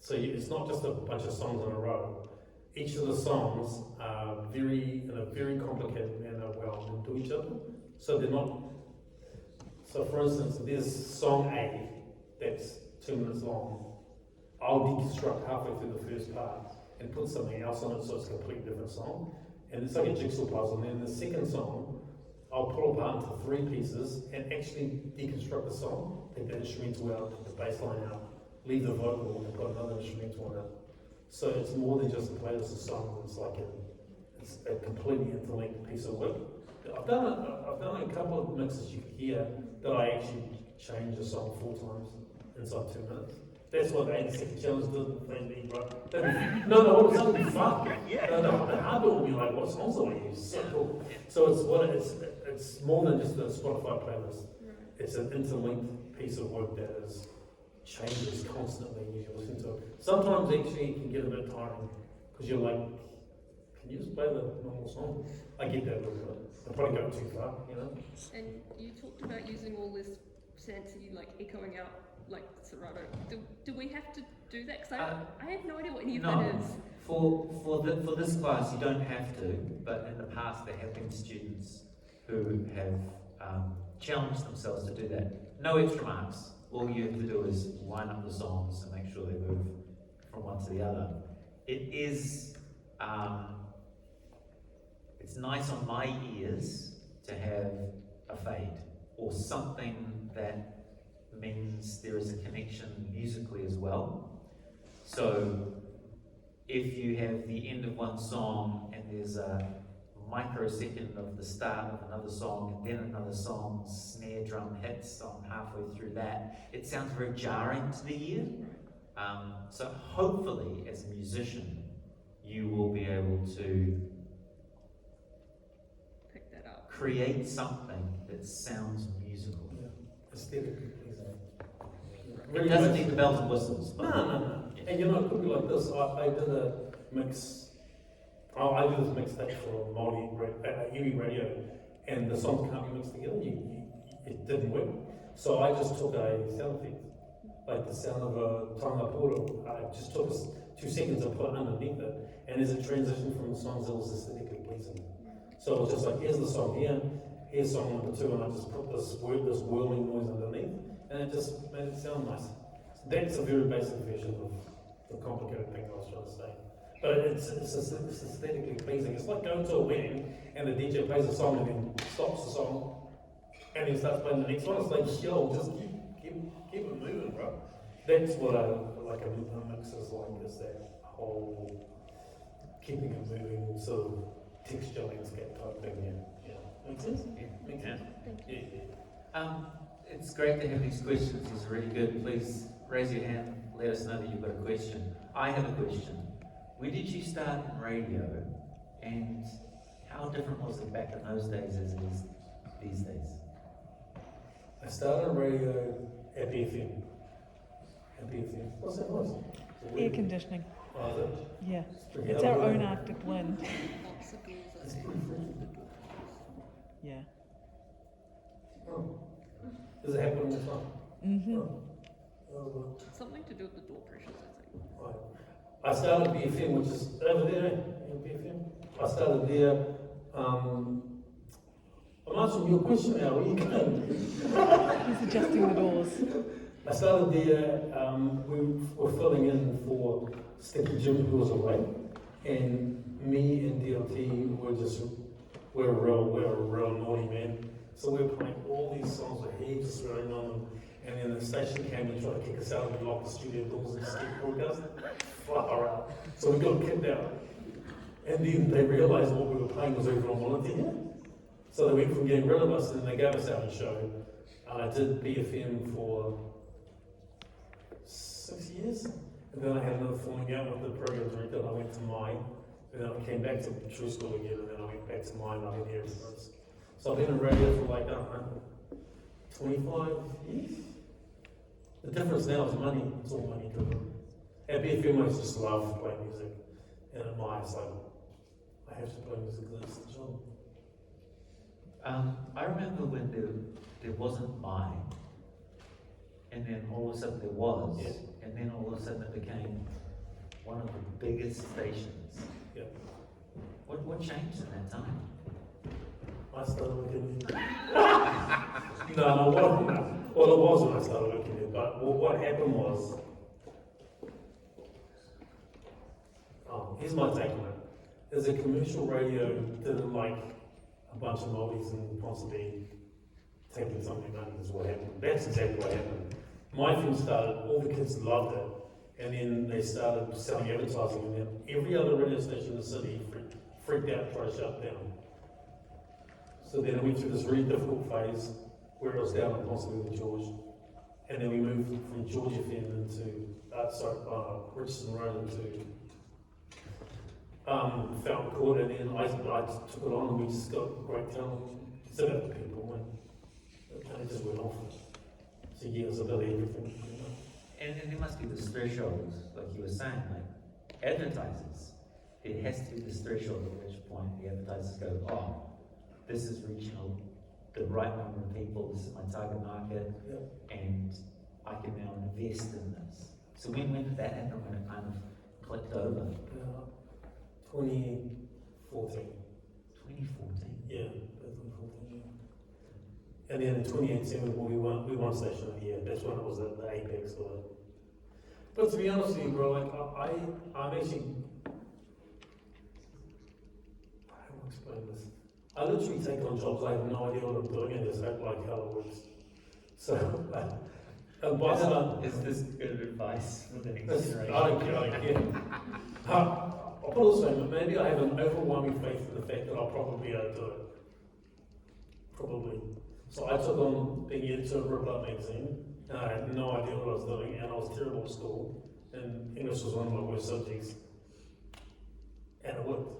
So it's not just a bunch of songs in a row. Each of the songs are in a very complicated manner wound into each other. So they're not. So for instance, there's song A that's 2 minutes long. I'll deconstruct halfway through the first part and put something else on it, so it's a completely different song. And it's like a jigsaw puzzle. And then the second song, I'll pull apart into 3 pieces and actually deconstruct the song, take the instrumental out, take the bass line out, leave the vocal, and put another instrumental on it. So it's more than just a playlist of songs, it's a completely interlinked piece of work. I've done a couple of mixes you can hear that I actually changed the song 4 times inside 2 minutes. That's what the 80-second challenge did. No, it's something fun. The hard bit will be like, what songs do I use? So cool. So it's more than just a Spotify playlist. It's an interlinked piece of work that changes constantly as you listen to it. Sometimes actually it can get a bit tiring because you're like, can you just play the normal song? I get that a little bit. I probably go too far, you know. And you talked about using all this fancy, like echoing out, like Serato. Do we have to do that? Because I have no idea what any of that is. For this class you don't have to, but in the past there have been students who have challenged themselves to do that. No extra marks. All you have to do is line up the songs and make sure they move from one to the other. It is, it's nice on my ears to have a fade or something that means there is a connection musically as well. So if you have the end of one song and there's a microsecond of the start of another song and then another song's snare drum hits on halfway through that, it sounds very jarring to the ear. So hopefully as a musician you will be able to Pick that up. create something that sounds musical. Aesthetically pleasing. It doesn't need the bells and whistles. But No. And it could be like this. I did a mix. I did this mixtape for Māori radio, and the songs can't be mixed together. It didn't work. So I just took a sound effect, like the sound of a tangaporo. I just took 2 seconds and put it underneath it, and as it transitioned from the songs, it was aesthetically pleasing. So it was just like, here's the song here, here's song number 2, and I just put this whirling noise underneath, and it just made it sound nice. That's a very basic version of the complicated thing I was trying to say. But it's aesthetically pleasing. It's like going to a wedding and the DJ plays a song and then stops the song and then starts playing the next one. It's like, yo, just keep it moving, bro. That's what a mix is like, is that whole keeping it moving, sort of texture landscape type thing, yeah. Makes sense? Yeah. Makes sense? Yeah. It's great to have these questions. It's really good. Please raise your hand. Let us know that you've got a question. I have a question. Where did you start in radio, and how different was it back in those days as it is these days? I started radio at BFM. What's that noise? Air conditioning. Oh, is it? Yeah. pretty It's our elegant. own Arctic wind. It's pretty free. Yeah. Oh. Does it happen all the time? Mm-hmm. Oh, Something to do with the door pressures, I think. right. I started BFM, which is over there, in BFM. I started there. I'm answering your question now. Where are you going? He's adjusting the doors. I started there. We were filling in for Sticky Jim, who was away, and me and DLT we're a real naughty man. So we were playing all these songs with heaps of swearing on them. And then the station came and tried to kick us out, and we locked the studio doors and just kept broadcasting. Far out. So we got kicked out. And then they realised what we were playing was over on volunteer. So they went from getting rid of us, and then they gave us our own show. And I did BFM for 6 years. And then I had another falling out with the program director, and I went to mine. And then I came back to True School again, and then I went back to mine, and I've been here ever since. So I've been in radio for like, I don't know, 25 years? The difference now is money. It's all money driven. At BFM, I just love playing music. And at mine, it's like, I have to play music because it's the job. I remember when there wasn't mine, and then all of a sudden there was, Yeah. and then all of a sudden it became one of the biggest stations. Yeah. What changed in that time? I started working there. No, well, it was when I started working there, but what happened was, here's my take on it. As a commercial radio didn't like a bunch of Māoris in Ponsonby taking something money is what happened. That's exactly what happened. My film started, all the kids loved it, And then they started selling advertising, and then every other radio station in the city freaked out and tried to shut down. So then we went through this really difficult phase where it was down in possibly with George. And then we moved from George FM into, Richardson Road into Fountain Court, and then I took it on, and we just got great talent. It's about the people, and it just went off. So yeah, it's about everything. And then there must be this threshold, like you were saying, like advertisers. There has to be this threshold at which point the advertisers go, oh, this is reaching the right number of people, this is my target market, and I can now invest in this. So when did that happen, when it kind of clicked over? 2014. 2014? Yeah, 2014, yeah. And then in 2018, we won Station of the Year. That's when it was the apex of it. But to be honest with you, bro, like I'm actually, how do I explain this? I literally take on jobs, I have no idea what I'm doing, and just act like how it works. So, is this good advice for the next generation? I don't care. I'll put it this way, but maybe I have an overwhelming faith in the fact that I'll probably be able to do it. Probably. So I took on being editor of Ripper magazine, and I had no idea what I was doing, and I was terrible at school, and English was one of my worst subjects. And it worked.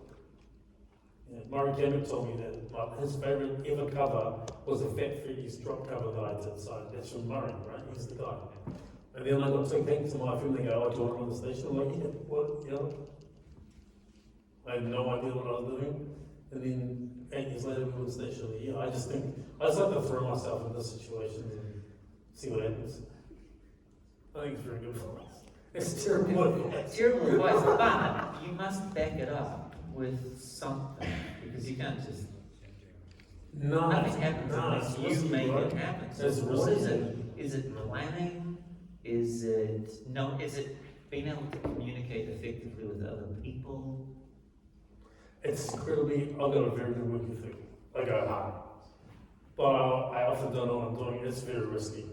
Yeah, Murray Cameron told me that his favourite ever cover was the Fat Freddy's drop cover that I did, so that's from Murray, right? He's the guy. And then I got to thanks to my film, they go, oh, do you want to run the station? I'm like, yeah, what, you know? I had no idea what I was doing. And then 8 years later, we won Station of the Year. I just like to throw myself into situations and see what happens. I think it's very good for us. It's terrible advice. Terrible advice, but you must back it up with something, because you can't just. Nothing happens unless you make it happen. So what is it? Is it planning? Is it being able to communicate effectively with other people? It's incredibly, I've got a very good work ethic. I go hard. But I often don't know what I'm doing. It's very risky.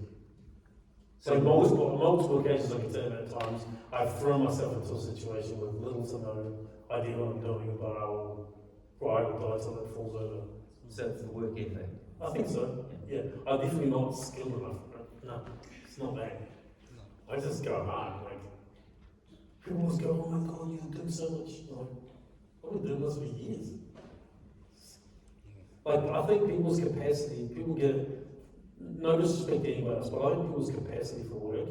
So multiple occasions I can tell you at times, I've thrown myself into a situation with little to no idea what I'm doing, but I will ride or die till it falls over. So it's the work ethic. I think so, yeah. I'm definitely not skilled enough. No, it's not that. I just go hard. Like, people always go, oh my God, you're doing so much. Like, I've been doing this for years. Like, I think people's capacity, people get, no disrespect to anybody else, but I think people's capacity for work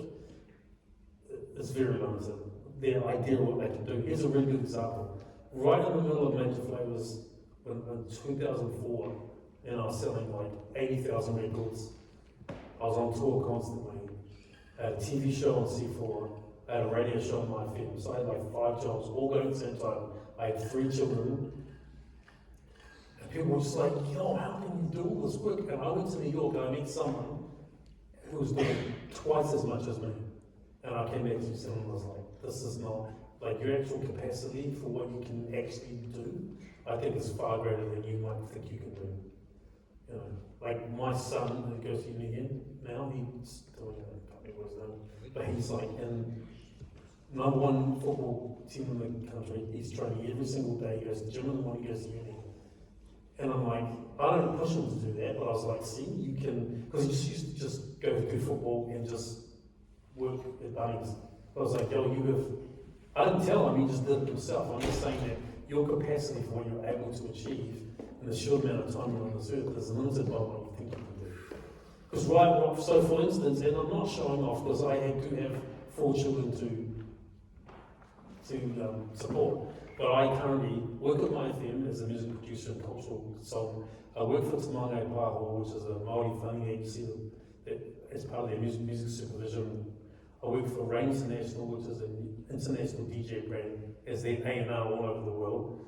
is very limited. Their idea of what they can do. Here's a really good example. Right in the middle of Major Flavours in 2004, and I was selling like 80,000 records. I was on tour constantly. I had a TV show on C4. I had a radio show on my FM. So I had like 5 jobs, all going at the same time. I had 3 children. And people were just like, yo, how can you do all this work? And I went to New York and I met someone who was doing twice as much as me. And I came back to New Zealand and was like, this is not, like your actual capacity for what you can actually do, I think is far greater than you might think you can do. You know, like my son who goes to uni here now, he's doing a couple of words now, but he's like in #1 football team in the country. He's training every single day. He goes to the gym in the morning, he goes to uni. And I'm like, I don't push him to do that, but I was like, see, you can, because he just used to just go do football and just work at Bunnings. I was like, yo, I didn't tell him, he just did it himself. I'm just saying that your capacity for what you're able to achieve in the short amount of time you're on this earth is limited by what you think you can do. Because so for instance, and I'm not showing off because I do have 4 children to support, but I currently work at my FM as a music producer and cultural consultant. I work for Aoearoa, which is a Māori funding agency that is part of their music supervision. I work for Rain International, which is an international DJ brand, as their A&R all over the world.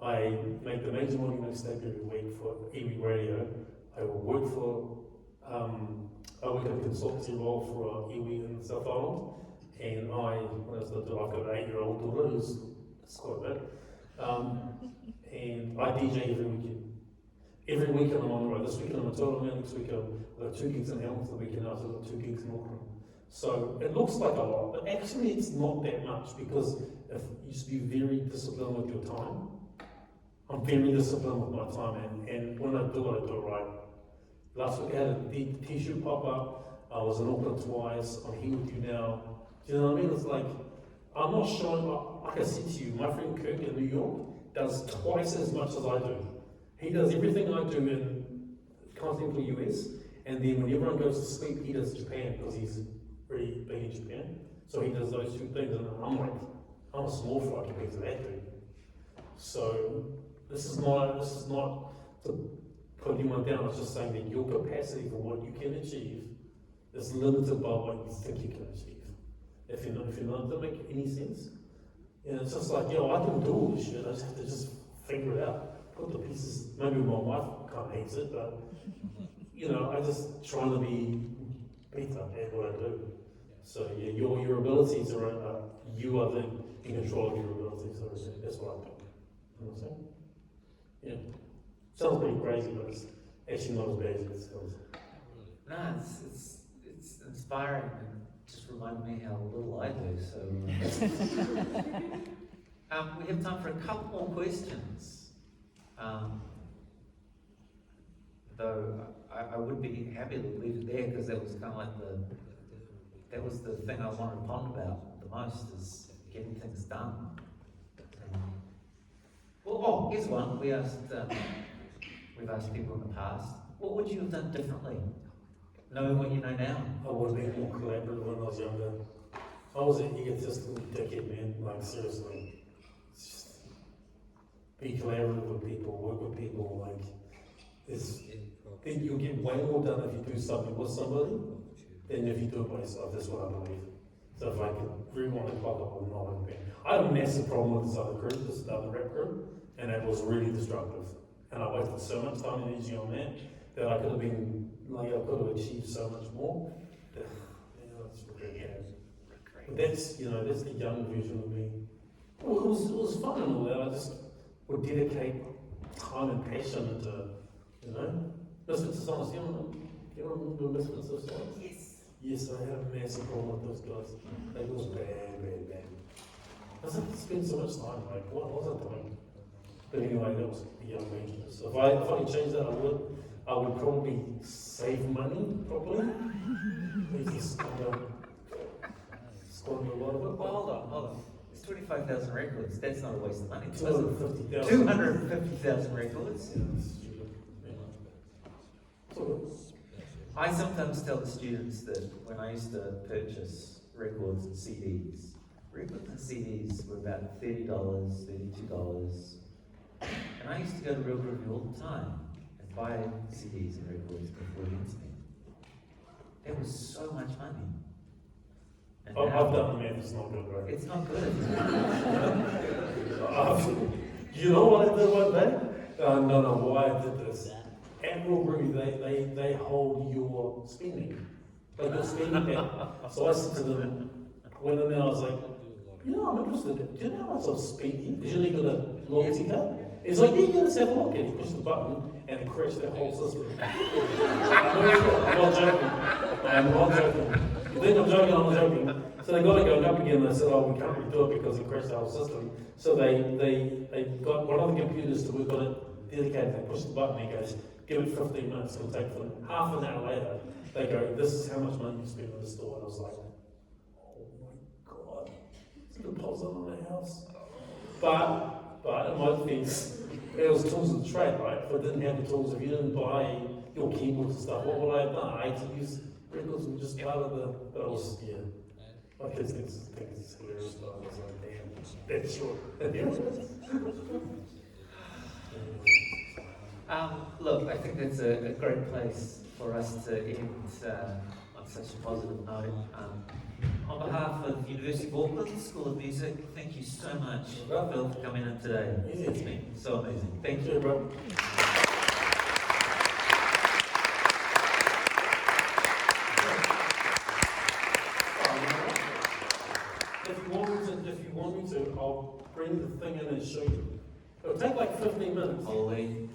I make the major morning mixtape every week for Iwi Radio. I work in a consultancy role for Iwi in South Island. And what else do I do? I've got an 8-year-old daughter who's quite a bit. And I DJ every weekend. Every weekend I'm on the road. This weekend I'm in Tauranga, next week I've got 2 gigs in Hamilton, the weekend after I've got 2 gigs in Auckland. So it looks like a lot, but actually it's not that much because if you used to be very disciplined with your time. I'm very disciplined with my time, and when I do it right. Last week I had a t-shirt pop up. I was in Auckland twice. I'm here with you now. Do you know what I mean? It's like, I'm not showing up. Like I said to you, my friend Kirk in New York does twice as much as I do. He does everything I do in continental US, and then when everyone goes to sleep, he does Japan because he's very big in Japan. So he does those two things, and I'm like, I'm a small fry compared to that dude. So this is not to put anyone down. It's just saying that your capacity for what you can achieve is limited by what you think you can achieve. If you're not, does that make any sense? And it's just like, I can do all this shit. I just have to just figure it out. Put the pieces. Maybe my wife kind of hates it, but I just trying to be better at what I do. So your abilities are you are in control of your abilities. So that's what I think. You know what I'm saying? Yeah. Sounds pretty crazy, but it's actually not as bad as it sounds. No, it's inspiring and just reminded me how little I do. So we have time for a couple more questions. Though I would be happy to leave it there because that was kind of like the thing I wanted to ponder about the most is getting things done. Here's one. We've asked people in the past, what would you have done differently, knowing what you know now? I would have been more collaborative when I was younger. I was an egotistical dickhead, man. Like, seriously. Just be collaborative with people, work with people. Like, then you'll get way more done if you do something with somebody than if you do it by yourself. That's what I believe. So if I could rewind the clock, I would not have been. I had a massive problem with this other group, this other rap group, and it was really destructive. And I wasted so much time and energy on that I could have been, I could have achieved so much more. That's regret. But that's the young version of me. Well, it was fun and all that. I just would dedicate time and passion into, Misfits of Science. You remember Misfits of Science? Yes. Yes, I had a massive problem with those guys. It was bad. I was like, I spent so much time, like, what was I doing? But anyway, that was the young man. So if I could change that, I would probably save money, probably. Maybe squander a lot of it. Well, hold on. It's 25,000 records. That's not a waste of money. 250,000. 250,000 records. Yeah, that's stupid. So, I sometimes tell the students that when I used to purchase records and CDs were about $30, $32. And I used to go to Real Groovy all the time and buy CDs and records before the internet. That was so much money. And I've now, done the math, it's not good, right? it's not good. You know what I did one day? No, why I did this. At Real Groovy, they hold your spending. Like your spending account. So I said to them, went in there, I was like, I'm interested. Do you know how much I've spent here? Because you need to get a loyalty card. It's like, let's have a look. And he pushed the button and it crashed that whole system. I'm not joking. You think I'm joking? I'm not joking. So they got it going up again and they said, we can't really do it because it crashed the whole system. So they got one of the computers to work on it, dedicated, they pushed the button and he goes, give it 15 minutes, it'll take them. Half an hour later, they go, this is how much money you spent in the store. And I was like, oh my God, it's a deposit on the house. But in my defense, it was tools of the trade, right? If I didn't have the tools, if you didn't buy your keyboards and stuff, what would I have done? I had to use records were just part of the, but it was, my kids think it's hilarious, but I was like, damn, that's short. Look, I think that's a great place for us to end on such a positive note. On behalf of University of Auckland School of Music, thank you so much, Phil, for coming in today. It's been so amazing. Thank you, bro. If you want me to, I'll bring the thing in and show you. It'll take like 15 minutes. Holy.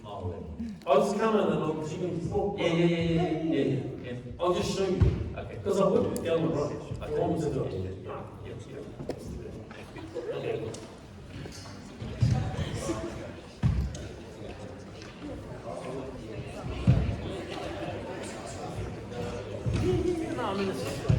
I'll just come in and you can talk. Yeah. I'll just show you. Okay. Because I would down the road. I want me to do it. Yeah. Let's do it. Okay. No, I mean, it's just like,